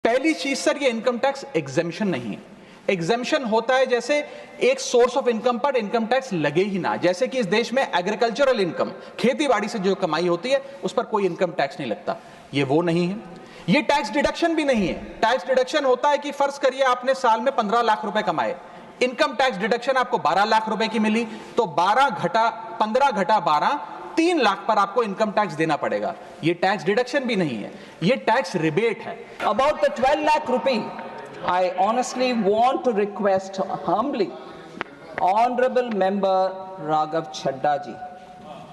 पहली चीज सर, ये इनकम टैक्स एग्जेम्पशन नहीं है। एग्जेम्पशन होता है जैसे एक सोर्स ऑफ इनकम पर इनकम टैक्स लगे ही ना, जैसे कि इस देश में एग्रीकल्चरल इनकम, खेती बाड़ी से जो कमाई होती है उस पर कोई इनकम टैक्स नहीं लगता। ये वो नहीं है। ये टैक्स डिडक्शन भी नहीं है। टैक्स डिडक्शन होता है कि फर्ज करिए आपने साल में 15 लाख रुपए कमाए, इनकम टैक्स डिडक्शन आपको 12 लाख रुपए की मिली, तो 15 घटा 12, 3 लाख पर आपको इनकम टैक्स देना पड़ेगा। ये टैक्स डिडक्शन भी नहीं है, ये टैक्स रिबेट है। About the 12 lakh rupee, I honestly want to request humbly Honorable Member Raghav Chadha ji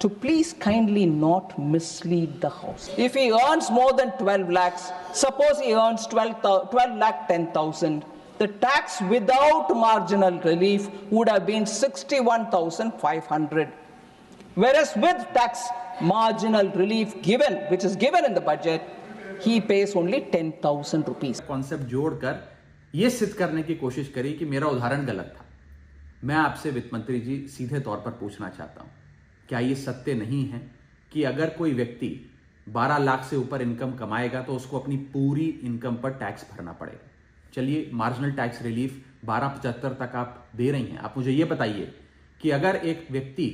to please kindly not mislead the House. If he earns more than 12 lakhs, suppose he earns 12 lakh 10,000, the tax without marginal relief would have been 61,500. Whereas with tax marginal relief given, which is given in the budget, he pays only 10,000 rupees. Concept जोड़कर यह सिद्ध करने की कोशिश करी कि मेरा उदाहरण गलत था। मैं आपसे वित्त मंत्री जी सीधे तौर पर पूछना चाहता हूं, क्या यह सत्य नहीं है कि अगर कोई व्यक्ति 12 लाख से ऊपर इनकम कमाएगा तो उसको अपनी पूरी इनकम पर टैक्स भरना पड़ेगा? चलिए, मार्जिनल टैक्स रिलीफ 1275 तक आप दे रही हैं। आप मुझे यह बताइए कि अगर एक व्यक्ति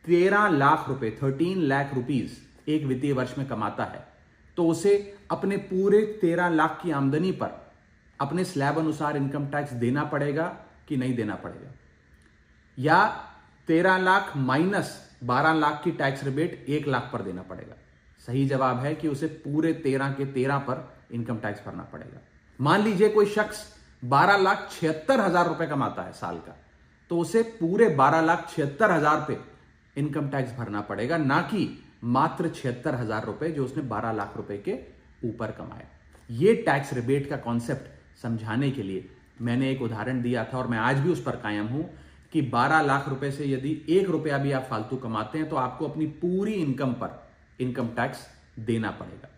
13 लाख रुपए 13 लाख रुपीज एक वित्तीय वर्ष में कमाता है तो उसे अपने पूरे 13 लाख की आमदनी पर अपने स्लैब अनुसार इनकम टैक्स देना पड़ेगा कि नहीं देना पड़ेगा? या 13 लाख माइनस 12 लाख की टैक्स रिबेट 1 लाख पर देना पड़ेगा? सही जवाब है कि उसे पूरे 13 के 13 पर इनकम टैक्स भरना पड़ेगा। मान लीजिए कोई शख्स 12,76,000 रुपए कमाता है साल का, तो उसे पूरे 12,76,000 पे इनकम टैक्स भरना पड़ेगा, ना कि मात्र 76,000 रुपए जो उसने 12 लाख रुपए के ऊपर कमाया। यह टैक्स रिबेट का कॉन्सेप्ट समझाने के लिए मैंने एक उदाहरण दिया था और मैं आज भी उस पर कायम हूं कि 12 लाख रुपए से यदि 1 रुपया भी आप फालतू कमाते हैं तो आपको अपनी पूरी इनकम पर इनकम टैक्स देना पड़ेगा।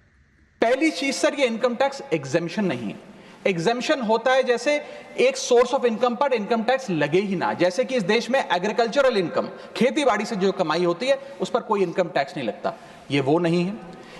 पहली चीज सर, ये इनकम टैक्स एग्जेम्पशन नहीं है। एग्जेम्पशन होता है जैसे एक सोर्स ऑफ इनकम पर इनकम टैक्स लगे ही ना, जैसे कि इस देश में एग्रीकल्चरल इनकम, खेती बाड़ी से जो कमाई होती है उस पर कोई इनकम टैक्स नहीं लगता। ये वो नहीं है।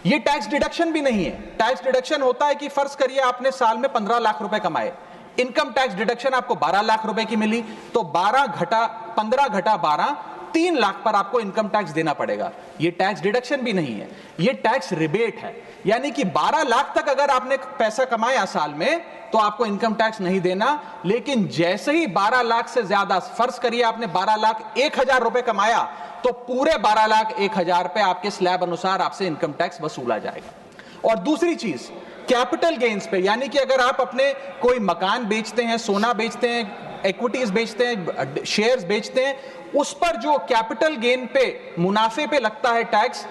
ये टैक्स डिडक्शन भी नहीं है। टैक्स डिडक्शन होता है कि फर्ज करिए आपने साल में 15 लाख रुपए कमाए, इनकम टैक्स डिडक्शन आपको 12 लाख रुपए की मिली, तो 15 घटा 12, 3 लाख पर आपको इनकम टैक्स देना पड़ेगा। ये टैक्स डिडक्शन भी नहीं है, ये टैक्स रिबेट है। यानी कि 12 लाख तक अगर आपने पैसा कमाया साल में तो आपको इनकम टैक्स नहीं देना, लेकिन जैसे ही 12 लाख से ज्यादा, फर्ज करिए आपने 12 लाख 1,000 रुपए कमाया, तो पूरे 12 लाख 1,000 पे आपके स्लैब अनुसार आपसे इनकम टैक्स वसूला जाएगा। और दूसरी चीज, कैपिटल गेन्स पे, यानी कि अगर आप अपने कोई मकान बेचते हैं, सोना बेचते हैं, इक्विटीज बेचते हैं, शेयर्स बेचते हैं, उस पर जो कैपिटल गेन पे, मुनाफे पे लगता है टैक्स,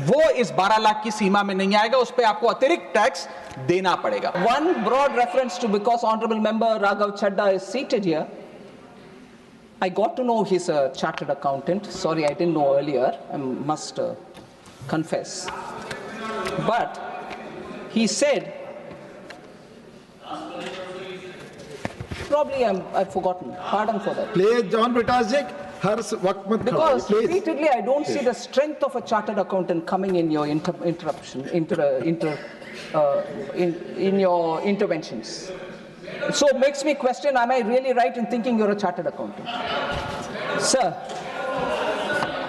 वो इस 12 लाख की सीमा में नहीं आएगा, उस पे आपको अतिरिक्त टैक्स देना पड़ेगा। One broad reference to, because Honorable Member Raghav Chadha is seated here, I got to know he's a chartered accountant. Sorry, I didn't know earlier, I must confess. But he said, probably I've forgotten, pardon for that. Please, John Britasik, हर वक्त मत Because please. repeatedly I don't see the strength of a chartered accountant coming in your in your interventions. So it makes me question, am I really right in thinking you're a chartered accountant? Sir,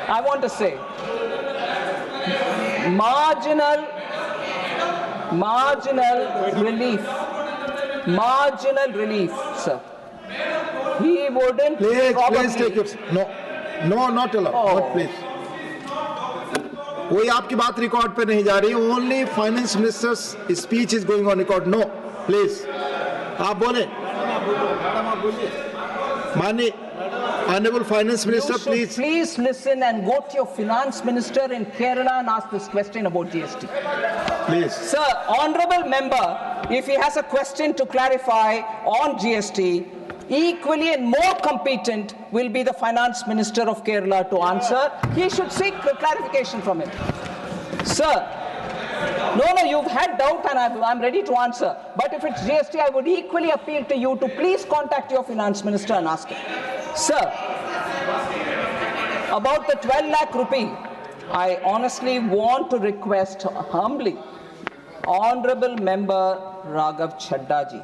I want to say, marginal relief, sir. He wouldn't Please take it. No, not allowed. Oh. Not please. कोई आपकी बात record पे नहीं जा रही। Only finance minister's speech is going on record. No, please. आप बोले। माननीय Honorable Finance Minister, please. Please listen and go to your finance minister in Kerala and ask this question about GST. Please. Sir, honorable member, if he has a question to clarify on GST, equally and more competent will be the finance minister of Kerala to answer. He should seek clarification from him. Sir, no, you've had doubt and I'm ready to answer. But if it's GST, I would equally appeal to you to please contact your finance minister and ask him. Sir, about the 12 lakh rupee, I honestly want to request humbly Honorable Member Raghav Chadda ji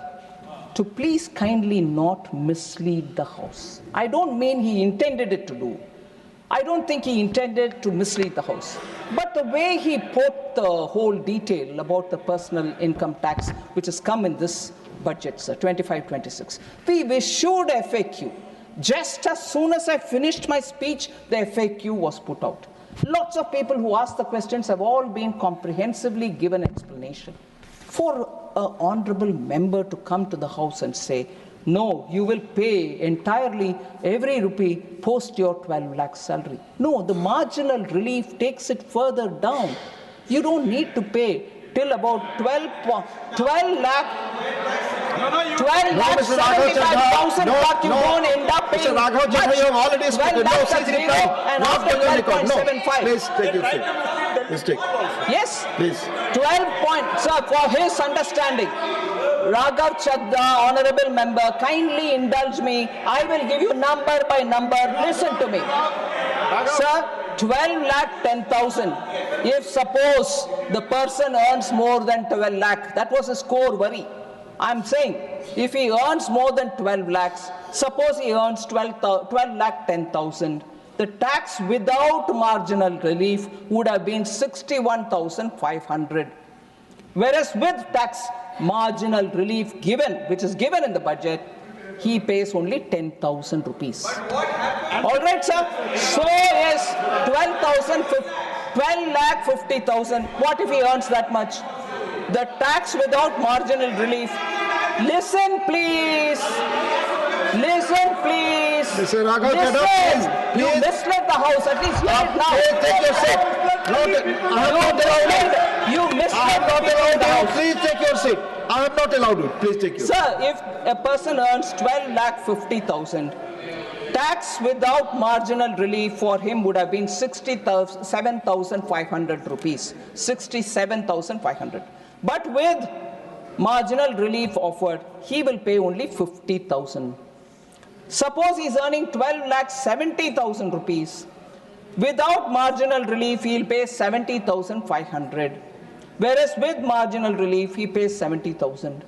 to please kindly not mislead the House. I don't mean he intended it to do. I don't think he intended to mislead the House. But the way he put the whole detail about the personal income tax, which has come in this budget, sir, 25-26, we issued FAQ. Just as soon as I finished my speech, the FAQ was put out. Lots of people who asked the questions have all been comprehensively given explanation. For an honorable member to come to the House and say, no, you will pay entirely every rupee post your 12 lakh salary. No, the marginal relief takes it further down. You don't need to pay till about 12 lakh. 12 lakh 75,000, but you don't end up paying Mr. Raghav Chadha, you have already spoken. No, please reply. and Not after going on record. No, 12.75. please take your seat. Please take. Yes, Please. 12 points, sir, for his understanding. Raghav Chadha, honorable member, kindly indulge me. I will give you number by number. Listen to me. Sir, 12 lakh 10,000. If suppose the person earns more than 12 lakh, that was his core worry. I'm saying, if he earns more than 12 lakhs, suppose he earns 12 lakh 10,000, the tax without marginal relief would have been 61,500. Whereas with tax marginal relief given, which is given in the budget, he pays only 10,000 rupees. All right, sir. So yes, 12 lakh 50,000. What if he earns that much? The tax without marginal relief. Listen, please. Listen, please. Mr. Raghav Chadha, Listen. please. You misled the House. At least hear it now. Please take your seat. You misled the House. Please take your seat. I am not allowed it. Please take your seat. Sir, if a person earns 12 lakh 50,000, tax without marginal relief for him would have been 67,500 rupees. 67,500. But with marginal relief offered, he will pay only 50,000. Suppose he is earning 12 lakh 70,000 rupees. Without marginal relief, he will pay 70,500. Whereas with marginal relief, he pays 70,000.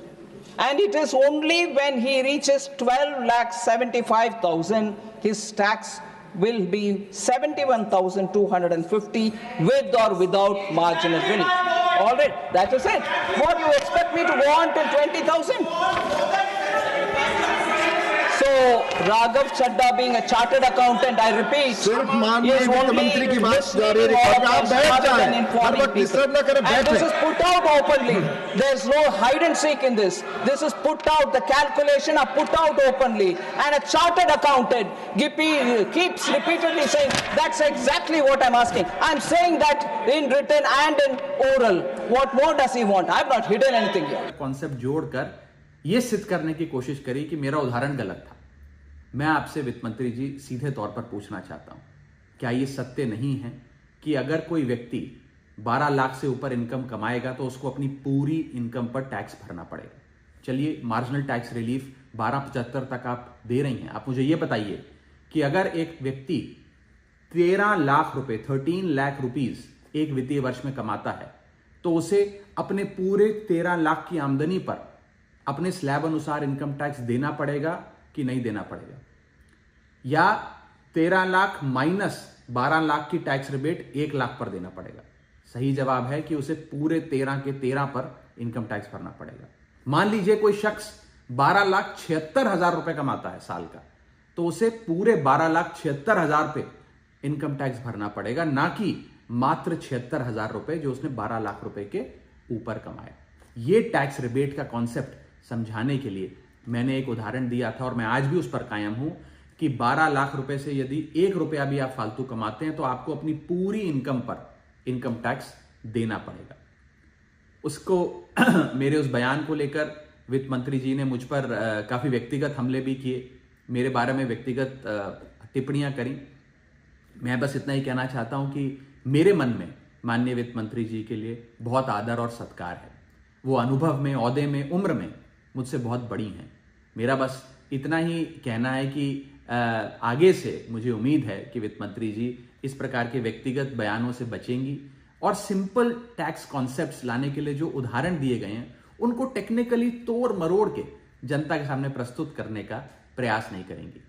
And it is only when he reaches 12 lakh 75,000, his tax will be 71,250 with or without marginal relief. All right, that is it. What do you expect me to go on till 20,000? So, Raghav Chadha being a chartered accountant, I repeat, सिर्फ माननीय is वित्त only मंत्री की बात जा रही है misleading record में। आप all बैठ rather than जाएं, हर informing वक्त डिस्टर्ब ना करें, people. बैठ And this जाएं। is put out openly. There's no hide and seek in this. This is put out, the calculation are put out openly. And a chartered accountant keeps repeatedly saying, that's exactly what I'm asking. I'm saying that in written and in oral. What more does he want? I've not hidden anything here. Concept जोड़कर यह सिद्ध करने की कोशिश करी कि मेरा उदाहरण गलत था। मैं आपसे वित्त मंत्री जी सीधे तौर पर पूछना चाहता हूं, क्या यह सत्य नहीं है कि अगर कोई व्यक्ति 12 लाख से ऊपर इनकम कमाएगा तो उसको अपनी पूरी इनकम पर टैक्स भरना पड़ेगा? चलिए, मार्जिनल टैक्स रिलीफ 1275 तक आप दे रही हैं। आप मुझे यह बताइए कि अगर एक व्यक्ति 13 लाख रुपए 13 लाख रुपीज एक वित्तीय वर्ष में कमाता है तो उसे अपने पूरे 13 लाख की आमदनी पर अपने स्लैब अनुसार इनकम टैक्स देना पड़ेगा कि नहीं देना पड़ेगा? या 13 लाख माइनस 12 लाख की टैक्स रिबेट 1 लाख पर देना पड़ेगा? सही जवाब है कि उसे पूरे 13 के 13 पर इनकम टैक्स भरना पड़ेगा। मान लीजिए कोई शख्स 12,76,000 रुपए कमाता है साल का, तो उसे पूरे 12,76,000 पे इनकम टैक्स भरना पड़ेगा, ना कि मात्र 76,000 रुपए जो उसने 12 लाख रुपए के ऊपर कमाया। ये टैक्स रिबेट का कॉन्सेप्ट समझाने के लिए मैंने एक उदाहरण दिया था और मैं आज भी उस पर कायम हूं कि 12 लाख रुपए से यदि 1 रुपया भी आप फालतू कमाते हैं तो आपको अपनी पूरी इनकम पर इनकम टैक्स देना पड़ेगा। उसको मेरे उस बयान को लेकर वित्त मंत्री जी ने मुझ पर काफी व्यक्तिगत हमले भी किए, मेरे बारे में व्यक्तिगत टिप्पणियां करी। मैं बस इतना ही कहना चाहता हूं कि मेरे मन में माननीय वित्त मंत्री जी के लिए बहुत आदर और सत्कार है। वो अनुभव में, ओहदे में, उम्र में मुझसे बहुत बड़ी हैं। मेरा बस इतना ही कहना है कि आगे से मुझे उम्मीद है कि वित्त मंत्री जी इस प्रकार के व्यक्तिगत बयानों से बचेंगी और सिंपल टैक्स कॉन्सेप्ट्स लाने के लिए जो उदाहरण दिए गए हैं उनको टेक्निकली तोड़ मरोड़ के जनता के सामने प्रस्तुत करने का प्रयास नहीं करेंगे।